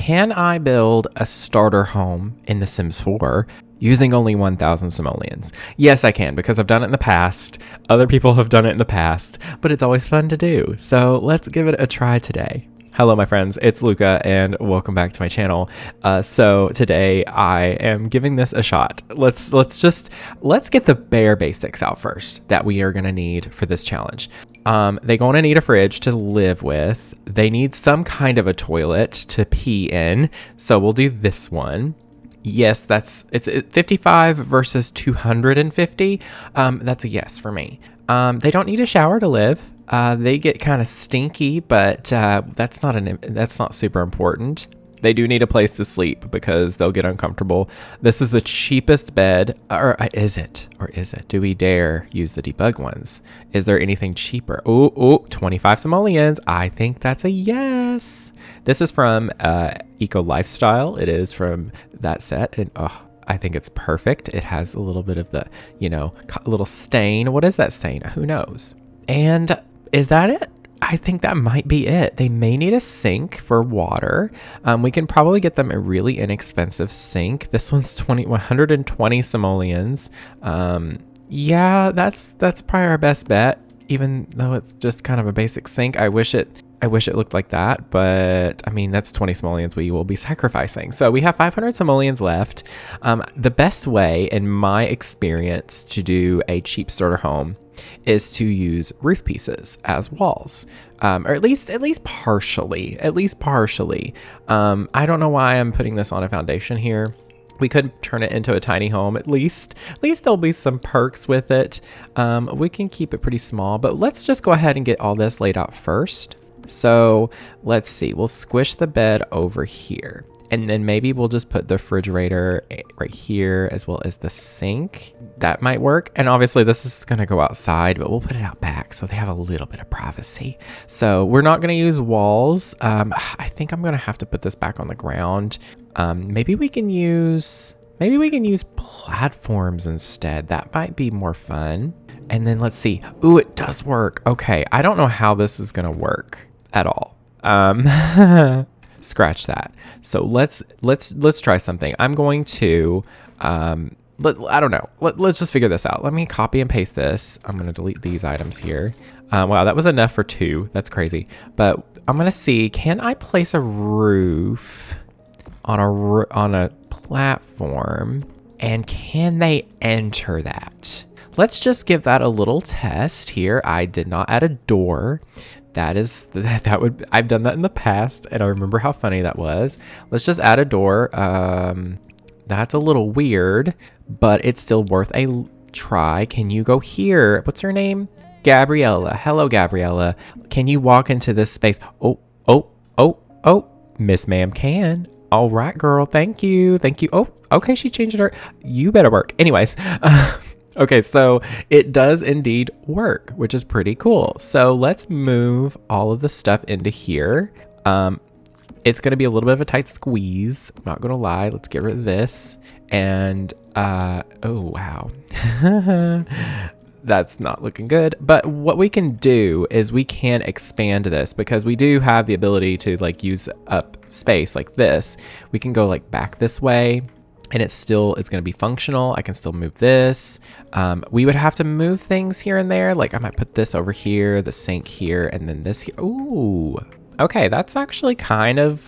can I build a starter home in The Sims 4 using only 1,000 simoleons? Yes, I can, because I've done it in the past. Other people have done it in the past, but it's always fun to do. So let's give it a try today. Hello, my friends. It's Luca, and welcome back to my channel. So today I am giving this a shot. Let's get the bare basics out first that we are gonna need for this challenge. They're gonna need a fridge to live with. They need some kind of a toilet to pee in. So we'll do this one. Yes, it's 55 versus 250. That's a yes for me. They don't need a shower to live. They get kind of stinky, but that's not super important. They do need a place to sleep because they'll get uncomfortable. This is the cheapest bed, or is it? Or is it? Do we dare use the debug ones? Is there anything cheaper? Oh, 25 simoleons. I think that's a yes. This is from Eco Lifestyle. It is from that set, and I think it's perfect. It has a little bit of the, little stain. What is that stain? Who knows? And is that it? I think that might be it. They may need a sink for water. We can probably get them a really inexpensive sink. This one's 120 simoleons. Yeah, that's probably our best bet, even though it's just kind of a basic sink. I wish it looked like that, but I mean, that's 20 simoleons we will be sacrificing. So we have 500 simoleons left. The best way, in my experience, to do a cheap starter home is to use roof pieces as walls, or at least partially. I don't know why I'm putting this on a foundation here. We could turn it into a tiny home. At least there'll be some perks with it. We can keep it pretty small, but let's just go ahead and get all this laid out first. So let's see, we'll squish the bed over here. And then maybe we'll just put the refrigerator right here as well as the sink. That might work. And obviously this is gonna go outside, but we'll put it out back so they have a little bit of privacy. So we're not gonna use walls. I think I'm gonna have to put this back on the ground. Maybe we can use platforms instead. That might be more fun. And then let's see. Ooh, it does work. Okay, I don't know how this is gonna work at all. Scratch that. So let's try something. I'm going to I don't know. Let's just figure this out. Let me copy and paste this. I'm going to delete these items here. Wow, that was enough for 2. That's crazy. But I'm going to see, can I place a roof on a platform, and can they enter that? Let's just give that a little test here. I did not add a door. I've done that in the past, and I remember how funny that was. Let's just add a door. That's a little weird, but it's still worth a try. Can you go here? What's her name? Gabriella. Hello, Gabriella. Can you walk into this space? Oh, Miss Ma'am can. All right, girl. Thank you. Oh, okay. She changed her. You better work. Anyways, okay, so it does indeed work, which is pretty cool. So let's move all of the stuff into here. It's going to be a little bit of a tight squeeze. I'm not going to lie. Let's get rid of this. And, oh, wow. That's not looking good. But what we can do is we can expand this, because we do have the ability to use up space like this. We can go back this way, and it's going to be functional. I can still move this. We would have to move things here and there. I might put this over here, the sink here, and then this here. Ooh, okay, that's actually kind of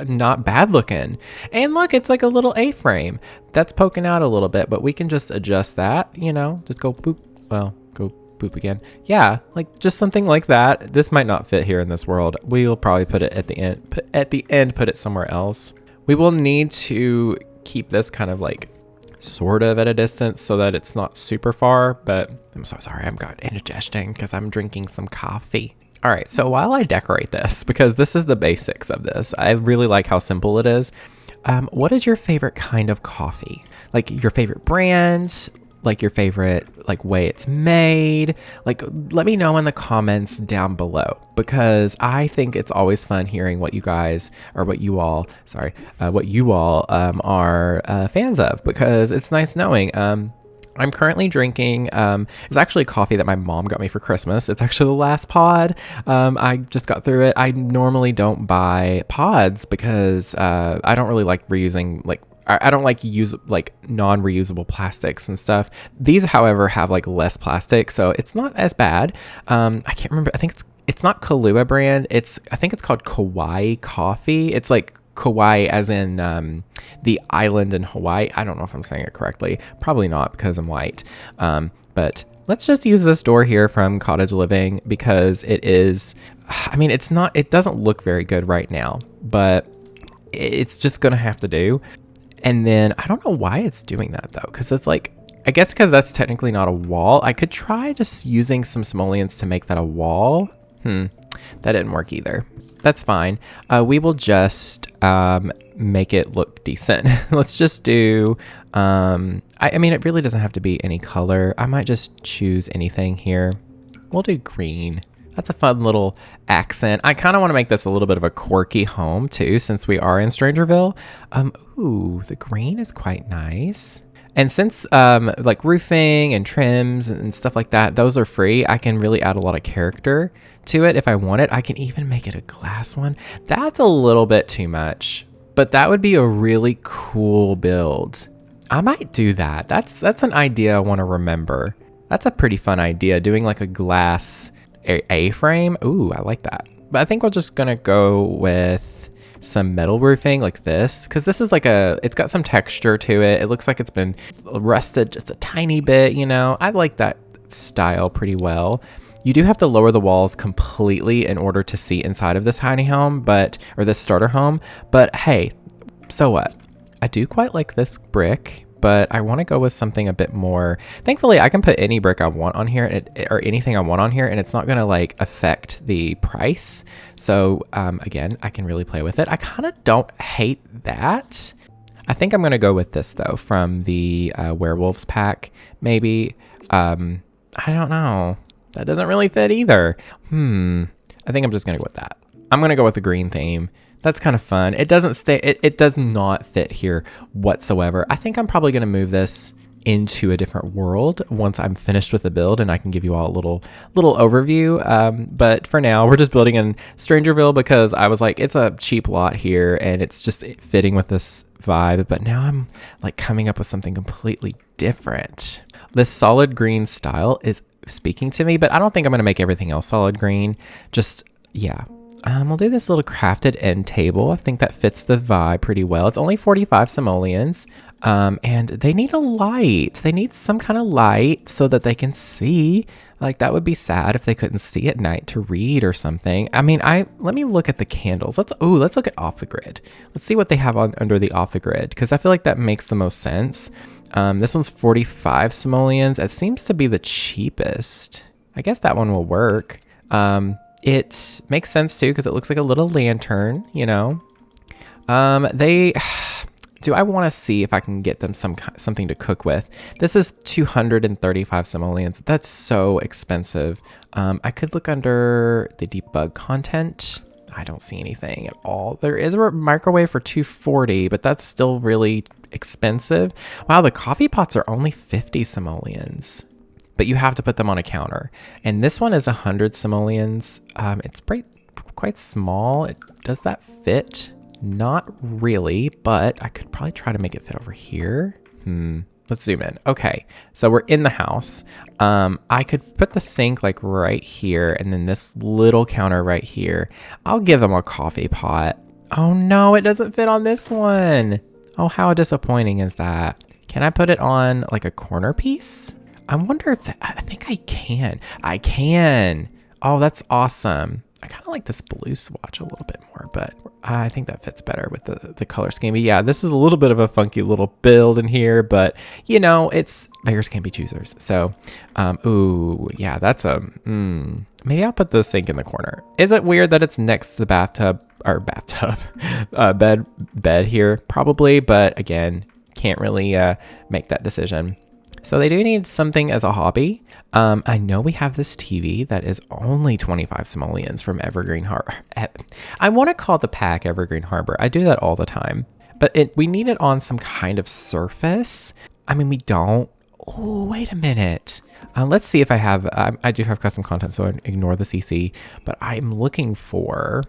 not bad looking. And look, it's like a little A-frame that's poking out a little bit, but we can just adjust that, just go boop. Well, go boop again. Yeah, just something like that. This might not fit here in this world. We'll probably put it at the end. Put it somewhere else. We will need to keep this kind of sort of at a distance so that it's not super far, but I'm so sorry, I'm got indigestion because I'm drinking some coffee. All right, so while I decorate this, because this is the basics of this, I really like how simple it is. What is your favorite kind of coffee? Your favorite brand? Your favorite way it's made? Let me know in the comments down below, because I think it's always fun hearing what you guys, or what you all are fans of, because it's nice knowing. I'm currently drinking, it's actually coffee that my mom got me for Christmas. It's actually the last pod. I just got through it. I normally don't buy pods because I don't really like reusing, like, I don't like use like non-reusable plastics and stuff. These, however, have like less plastic, so it's not as bad. I can't remember. I think it's not Kahlua brand. I think it's called Kauai Coffee. It's like Kauai as in the island in Hawaii. I don't know if I'm saying it correctly. Probably not because I'm white. But let's just use this door here from Cottage Living because it is, I mean, it doesn't look very good right now, but it's just going to have to do. And then I don't know why it's doing that though, because it's like, I guess because that's technically not a wall. I could try just using some simoleons to make that a wall. That didn't work either. That's fine. We will just make it look decent. Let's just do, I mean, it really doesn't have to be any color. I might just choose anything here. We'll do green. That's a fun little accent. I kind of want to make this a little bit of a quirky home too, since we are in Strangerville. Ooh, the green is quite nice. And since like roofing and trims and stuff like that, those are free, I can really add a lot of character to it if I want it. I can even make it a glass one. That's a little bit too much, but that would be a really cool build. I might do that. That's an idea I want to remember. That's a pretty fun idea, doing like a glass A-frame. Ooh, I like that. But I think we're just gonna go with some metal roofing like this, because this is like it's got some texture to it. It looks like it's been rusted just a tiny bit, you know. I like that style pretty well. You do have to lower the walls completely in order to see inside of this tiny home, or this starter home, but hey, so what? I do quite like this brick, but I want to go with something a bit more. Thankfully, I can put any brick I want on here, or anything I want on here, and it's not going to like affect the price. So again, I can really play with it. I kind of don't hate that. I think I'm going to go with this though, from the werewolves pack, maybe. I don't know. That doesn't really fit either. I think I'm just going to go with that. I'm going to go with the green theme. That's kind of fun. It doesn't stay, it does not fit here whatsoever. I think I'm probably going to move this into a different world once I'm finished with the build, and I can give you all a little overview. But for now, we're just building in Strangerville because I was like, it's a cheap lot here and it's just fitting with this vibe. But now I'm like coming up with something completely different. This solid green style is speaking to me, but I don't think I'm going to make everything else solid green. Just, yeah. We'll do this little crafted end table. I think that fits the vibe pretty well. It's only 45 simoleons, and they need a light. They need some kind of light so that they can see. Like, that would be sad if they couldn't see at night to read or something. I mean, let me look at the candles. Let's look at off the grid. Let's see what they have under the off the grid, because I feel like that makes the most sense. This one's 45 simoleons. It seems to be the cheapest. I guess that one will work. It makes sense too, because it looks like a little lantern, you know. Do I want to see if I can get them something to cook with? This is 235 simoleons. That's so expensive. I could look under the debug content. I don't see anything at all. There is a microwave for 240, but that's still really expensive. Wow, the coffee pots are only 50 simoleons. But you have to put them on a counter. And this one is 100 simoleons. It's quite small. Does that fit? Not really, but I could probably try to make it fit over here. Let's zoom in. Okay, so we're in the house. I could put the sink like right here, and then this little counter right here. I'll give them a coffee pot. Oh no, it doesn't fit on this one. Oh, how disappointing is that? Can I put it on like a corner piece? I wonder if I think I can. I can. Oh, that's awesome. I kind of like this blue swatch a little bit more, but I think that fits better with the color scheme. But yeah, this is a little bit of a funky little build in here, but you know, it's beggars can't be choosers. So, ooh, yeah, that's maybe I'll put the sink in the corner. Is it weird that it's next to the bed here? Probably, but again, can't really make that decision. So they do need something as a hobby. I know we have this TV that is only 25 simoleons from Evergreen Harbor. I want to call the pack Evergreen Harbor. I do that all the time. But we need it on some kind of surface. I mean, we don't. Oh, wait a minute. Let's see if I have, I do have custom content, so I ignore the CC, but I'm looking for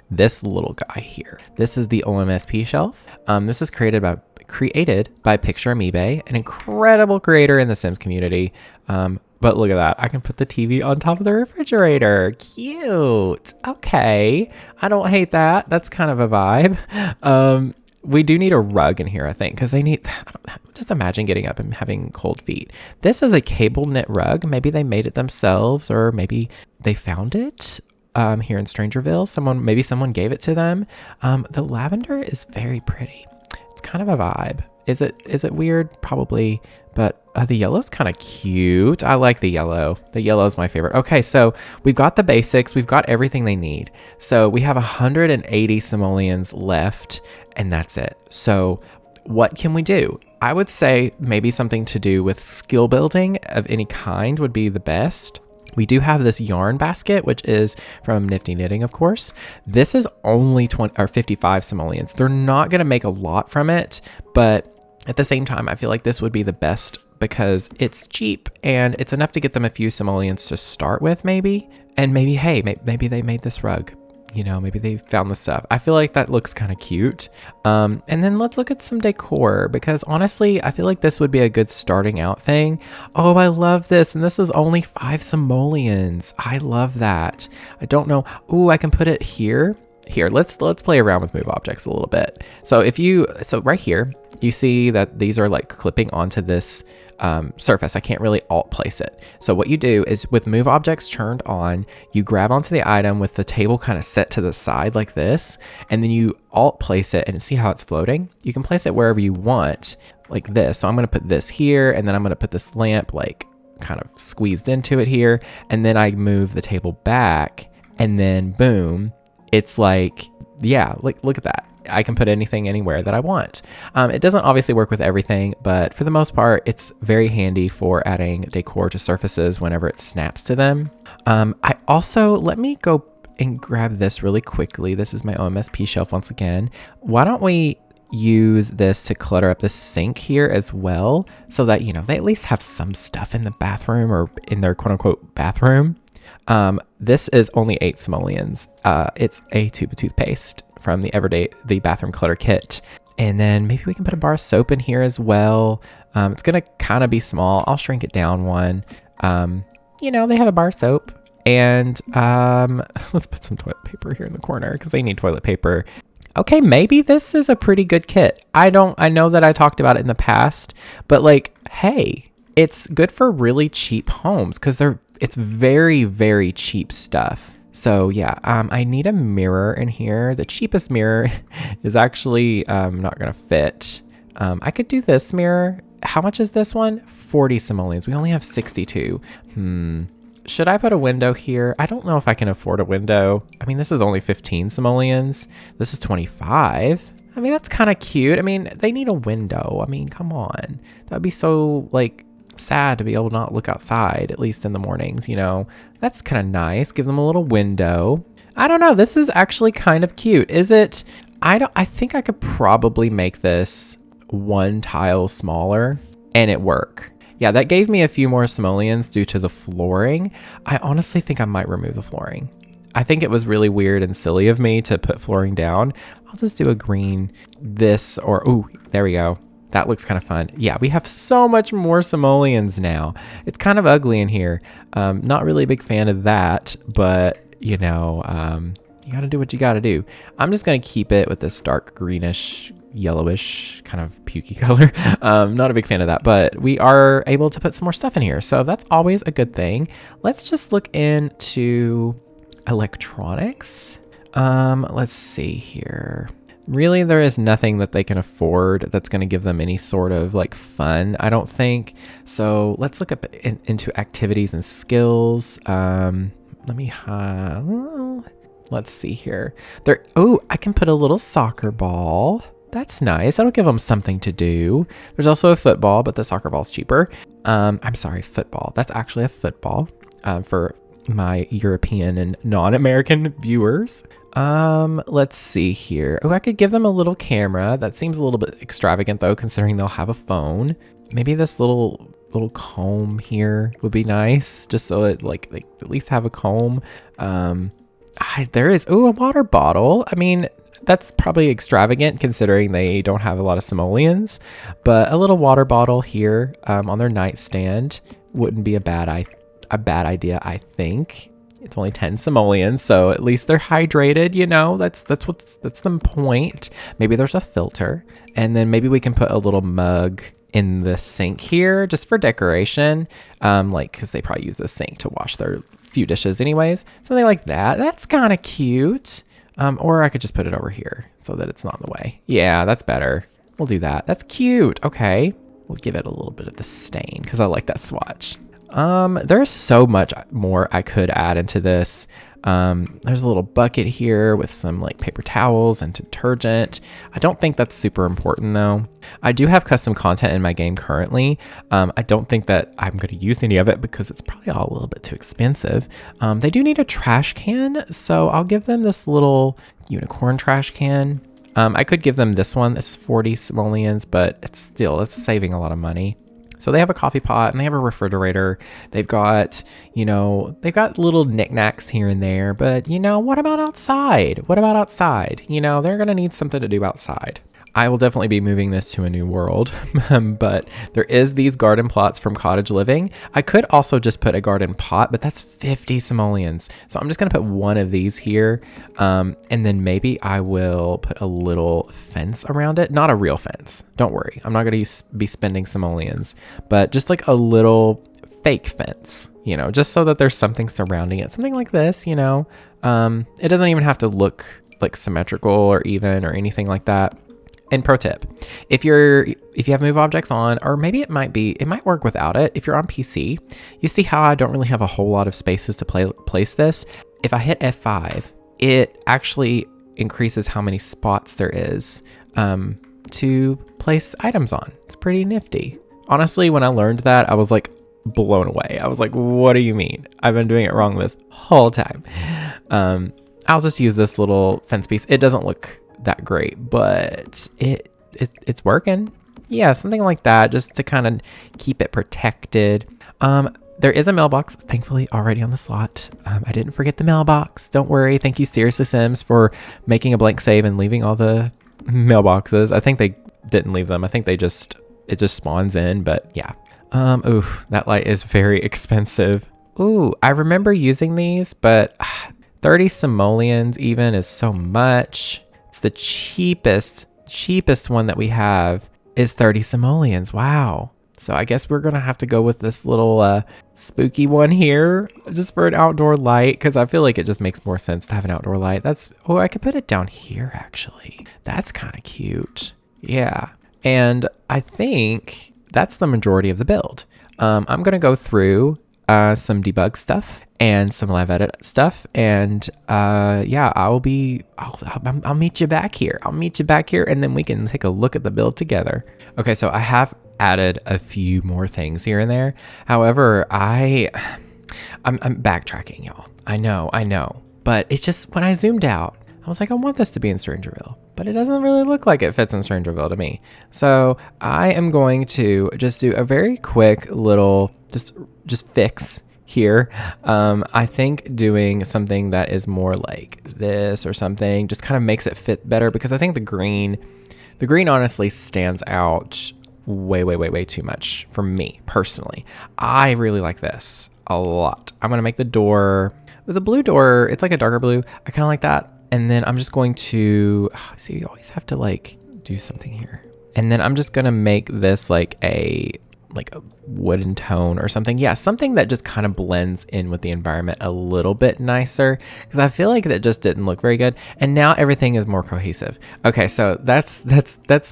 this little guy here. This is the OMSP shelf. This is created by Picture Amiibe, an incredible creator in the Sims community. But look at that. I can put the TV on top of the refrigerator. Cute. Okay. I don't hate that. That's kind of a vibe. We do need a rug in here, I think, because they need, just imagine getting up and having cold feet. This is a cable knit rug. Maybe they made it themselves, or maybe they found it here in Strangerville. Maybe someone gave it to them. The lavender is very pretty. It's kind of a vibe. Is it weird? Probably, but the yellow's kind of cute. I like the yellow. The yellow is my favorite. Okay, so we've got the basics. We've got everything they need. So we have 180 simoleons left, and that's it. So what can we do? I would say maybe something to do with skill building of any kind would be the best. We do have this yarn basket, which is from Nifty Knitting, of course. This is only 55 simoleons. They're not going to make a lot from it, but at the same time, I feel like this would be the best because it's cheap and it's enough to get them a few simoleons to start with, maybe. And maybe, hey, maybe they made this rug. You know, maybe they found the stuff. I feel like that looks kind of cute. And then let's look at some decor, because honestly, I feel like this would be a good starting out thing. Oh, I love this. And this is only 5 simoleons. I love that. I don't know. Ooh, I can put it here. Here, let's play around with move objects a little bit. So right here, you see that these are like clipping onto this surface. I can't really alt place it. So what you do is with move objects turned on, you grab onto the item with the table kind of set to the side like this, and then you alt place it and see how it's floating. You can place it wherever you want like this. So I'm going to put this here, and then I'm going to put this lamp like kind of squeezed into it here. And then I move the table back, and then boom, it's like, yeah, like look at that. I can put anything anywhere that I want. It doesn't obviously work with everything, but for the most part, it's very handy for adding decor to surfaces whenever it snaps to them. I also, let me go and grab this really quickly. This is my OMSP shelf once again. Why don't we use this to clutter up the sink here as well, so that, you know, they at least have some stuff in the bathroom or in their quote unquote bathroom. This is only 8 simoleons. It's a tube of toothpaste from the bathroom clutter kit. And then maybe we can put a bar of soap in here as well. It's gonna kind of be small. I'll shrink it down one. You know, they have a bar of soap. And let's put some toilet paper here in the corner because they need toilet paper. Okay, maybe this is a pretty good kit. I know that I talked about it in the past, but like, hey, it's good for really cheap homes because it's very, very cheap stuff. So yeah, I need a mirror in here. The cheapest mirror is actually not gonna fit. I could do this mirror. How much is this one? 40 simoleons. We only have 62. Should I put a window here? I don't know if I can afford a window. I mean, this is only 15 simoleons. This is 25. I mean, that's kind of cute. I mean, they need a window. I mean, come on. That would be so like sad to be able to not look outside, at least in the mornings, you know. That's kind of nice. Give them a little window. I don't know. This is actually kind of cute. Is it? I think I could probably make this 1 tile smaller and it work. Yeah, that gave me a few more simoleons due to the flooring. I honestly think I might remove the flooring. I think it was really weird and silly of me to put flooring down. I'll just do a green this, or, ooh, there we go. That looks kind of fun. Yeah, we have so much more simoleons now. It's kind of ugly in here. Not really a big fan of that, but you know, you gotta do what you gotta do. I'm just gonna keep it with this dark greenish, yellowish kind of pukey color. Not a big fan of that, but we are able to put some more stuff in here. So that's always a good thing. Let's just look into electronics. Let's see here. Really, there is nothing that they can afford that's going to give them any sort of like fun, I don't think. So let's look up into activities and skills. Let's see here. Oh, I can put a little soccer ball. That's nice. That'll give them something to do. There's also a football, but the soccer ball's cheaper. I'm sorry, football. That's actually a football for my European and non-American viewers. Let's see here. Oh, I could give them a little camera. That seems a little bit extravagant though, considering they'll have a phone. Maybe this little little comb here would be nice, just so it like at least have a comb. There is, a water bottle. I mean, that's probably extravagant considering they don't have a lot of simoleons, but a little water bottle here on their nightstand wouldn't be a bad idea, I think. It's only 10 simoleons, so at least they're hydrated, you know. That's the point. Maybe there's a filter, and then maybe we can put a little mug in the sink here just for decoration, like because they probably use the sink to wash their few dishes anyways. Something like that. That's kind of cute. Or I could just put it over here so that it's not in the way. Yeah, that's better. We'll do that. That's cute. Okay. We'll give it a little bit of the stain because I like that swatch. There's so much more I could add into this. There's a little bucket here with some like paper towels and detergent. I don't think that's super important though. I do have custom content in my game currently. I don't think that I'm going to use any of it because it's probably all a little bit too expensive. They do need a trash can, so I'll give them this little unicorn trash can. I could give them this one. It's 40 simoleons, but it's saving a lot of money. So they have a coffee pot and they have a refrigerator. They've got little knickknacks here and there, but what about outside? What about outside? They're going to need something to do outside. I will definitely be moving this to a new world, but there is these garden plots from Cottage Living. I could also just put a garden pot, but that's 50 simoleons. So I'm just going to put one of these here. And then maybe I will put a little fence around it. Not a real fence. Don't worry. I'm not going to be spending simoleons, but just like a little fake fence, just so that there's something surrounding it. Something like this, it doesn't even have to look like symmetrical or even or anything like that. And pro tip, if you have move objects on, or maybe it might work without it. If you're on PC, you see how I don't really have a whole lot of spaces to place this. If I hit F5, it actually increases how many spots there is to place items on. It's pretty nifty. Honestly, when I learned that, I was like blown away. I was like, what do you mean? I've been doing it wrong this whole time. I'll just use this little fence piece. It doesn't look that great, but it's working. Yeah, something like that, just to kind of keep it protected. There is a mailbox, thankfully, already on the slot. I didn't forget the mailbox. Don't worry. Thank you, Seriously Sims, for making a blank save and leaving all the mailboxes. I think they didn't leave them. I think it just spawns in, but yeah. Oof, that light is very expensive. Ooh, I remember using these, but 30 simoleons even is so much. It's the cheapest one that we have is 30 simoleons. Wow. So I guess we're going to have to go with this little spooky one here just for an outdoor light, because I feel like it just makes more sense to have an outdoor light. I could put it down here actually. That's kind of cute. Yeah. And I think that's the majority of the build. I'm going to go through some debug stuff and some live edit stuff, and yeah, I'll meet you back here. And then we can take a look at the build together. Okay, so I have added a few more things here and there. However, I'm backtracking, y'all. I know, but it's just when I zoomed out, I was like, I want this to be in Strangerville, but it doesn't really look like it fits in Strangerville to me. So I am going to just do a very quick little just fix here. I think doing something that is more like this or something just kind of makes it fit better, because I think the green honestly stands out way too much for me personally. I really like this a lot. I'm gonna make the door with a blue door. It's like a darker blue. I kind of like that. And then I'm just going to see, you always have to like do something here. And then I'm just gonna make this like a wooden tone or something. Yeah, something that just kind of blends in with the environment a little bit nicer, because I feel like that just didn't look very good. And now everything is more cohesive. Okay, so that's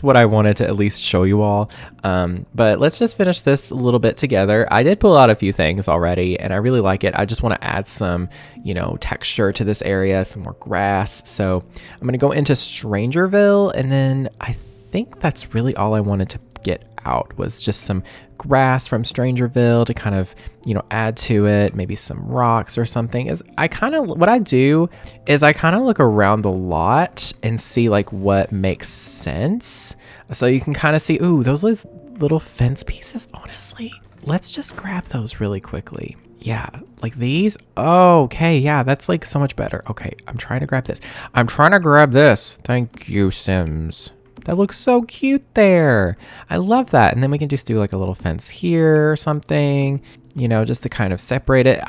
what I wanted to at least show you all. But let's just finish this a little bit together. I did pull out a few things already, and I really like it. I just want to add some, texture to this area, some more grass. So I'm going to go into Strangerville, and then I think that's really all I wanted to get out was just some grass from Strangerville to kind of, add to it, maybe some rocks or something. What I do is I kind of look around the lot and see like what makes sense. So you can kind of see, ooh, those little fence pieces, honestly, let's just grab those really quickly. Yeah, like these. Oh, okay, yeah, that's like so much better. Okay, I'm trying to grab this. I'm trying to grab this. Thank you, Sims. That looks so cute there. I love that. And then we can just do like a little fence here or something, you know, just to kind of separate it.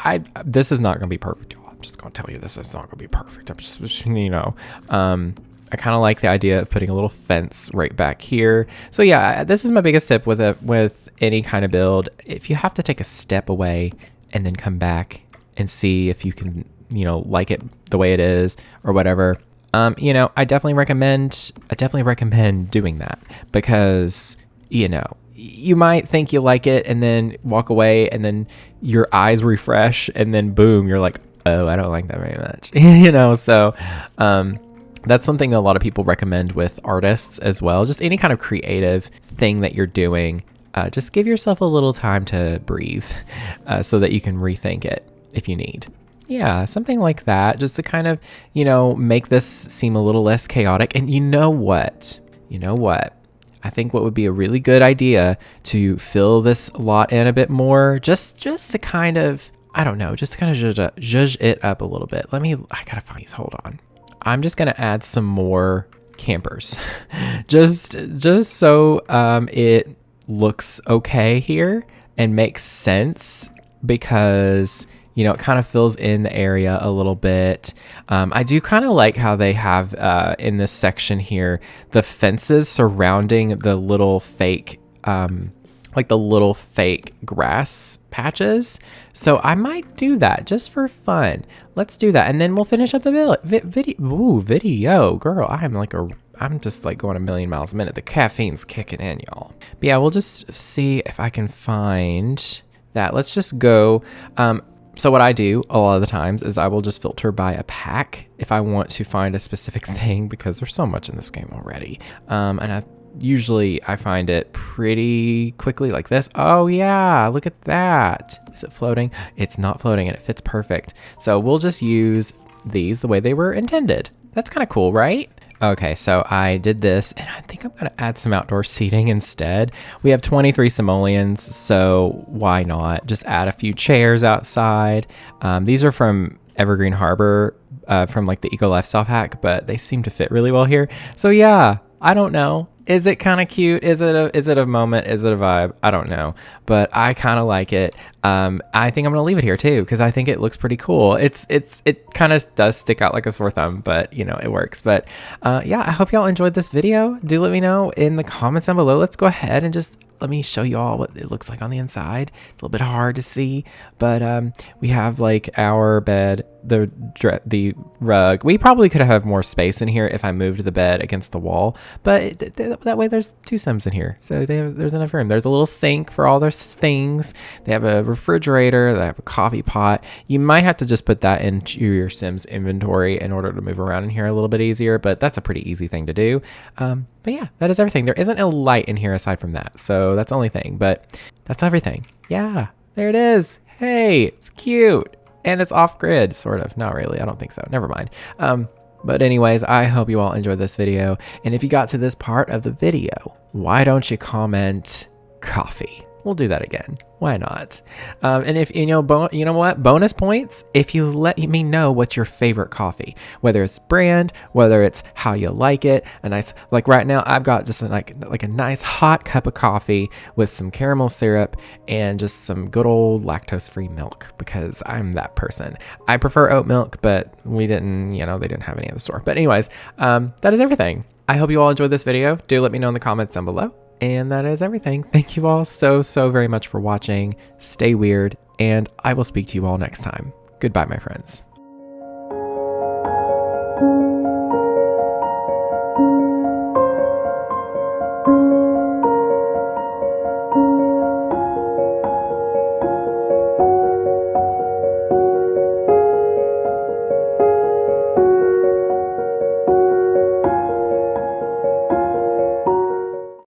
This is not going to be perfect. I'm just going to tell you this is not going to be perfect. I'm just, you know, I kind of like the idea of putting a little fence right back here. So yeah, this is my biggest tip with any kind of build. If you have to take a step away and then come back and see if you can, you know, like it the way it is or whatever, you know, I definitely recommend doing that, because, you know, you might think you like it and then walk away and then your eyes refresh and then boom, you're like, oh, I don't like that very much. You know, so that's something a lot of people recommend with artists as well. Just any kind of creative thing that you're doing, just give yourself a little time to breathe, so that you can rethink it if you need. Yeah, something like that, just to kind of, you know, make this seem a little less chaotic. And you know what? I think what would be a really good idea to fill this lot in a bit more, just to kind of, I don't know, just to kind of zhuzh it up a little bit. I gotta find these, hold on. I'm just gonna add some more campers, just so it looks okay here and makes sense, because, you know, it kind of fills in the area a little bit. I do kind of like how they have in this section here, the fences surrounding the little fake, like the little fake grass patches. So I might do that just for fun. Let's do that. And then we'll finish up the video. Girl, I'm just like going a million miles a minute. The caffeine's kicking in, y'all. But yeah, we'll just see if I can find that. Let's just go. So what I do a lot of the times is I will just filter by a pack if I want to find a specific thing, because there's so much in this game already. And I find it pretty quickly like this. Oh yeah, look at that. Is it floating? It's not floating and it fits perfect. So we'll just use these the way they were intended. That's kind of cool, right? Okay, so I did this, and I think I'm going to add some outdoor seating instead. We have 23 simoleons, so why not just add a few chairs outside? These are from Evergreen Harbor, from like the Eco Lifestyle Hack, but they seem to fit really well here. So yeah, I don't know. Is it kind of cute? Is it a moment? Is it a vibe? I don't know, but I kind of like it. I think I'm gonna leave it here too, because I think it looks pretty cool. It kind of does stick out like a sore thumb, but you know, it works. But yeah, I hope y'all enjoyed this video. Do let me know in the comments down below. Let's go ahead and just let me show you all what it looks like on the inside. It's a little bit hard to see, but we have like our bed, the rug. We probably could have more space in here if I moved the bed against the wall, but that way there's two Sims in here, so there's enough room. There's a little sink for all their things. They have a refrigerator. They have a coffee pot. You might have to just put that into your Sims inventory in order to move around in here a little bit easier, but that's a pretty easy thing to do. But yeah, that is everything. There isn't a light in here aside from that, so that's the only thing, but that's everything. Yeah, there it is. Hey, it's cute. And it's off-grid, sort of. Not really, I don't think so. Never mind. But anyways, I hope you all enjoyed this video. And if you got to this part of the video, why don't you comment coffee? We'll do that again. Why not? And if you know what, bonus points if you let me know what's your favorite coffee, whether it's brand, whether it's how you like it. A nice, like right now, I've got just like a nice hot cup of coffee with some caramel syrup and just some good old lactose-free milk, because I'm that person. I prefer oat milk, but they didn't have any at the store. But anyways, that is everything. I hope you all enjoyed this video. Do let me know in the comments down below. And that is everything. Thank you all so very much for watching. Stay weird, and I will speak to you all next time. Goodbye, my friends.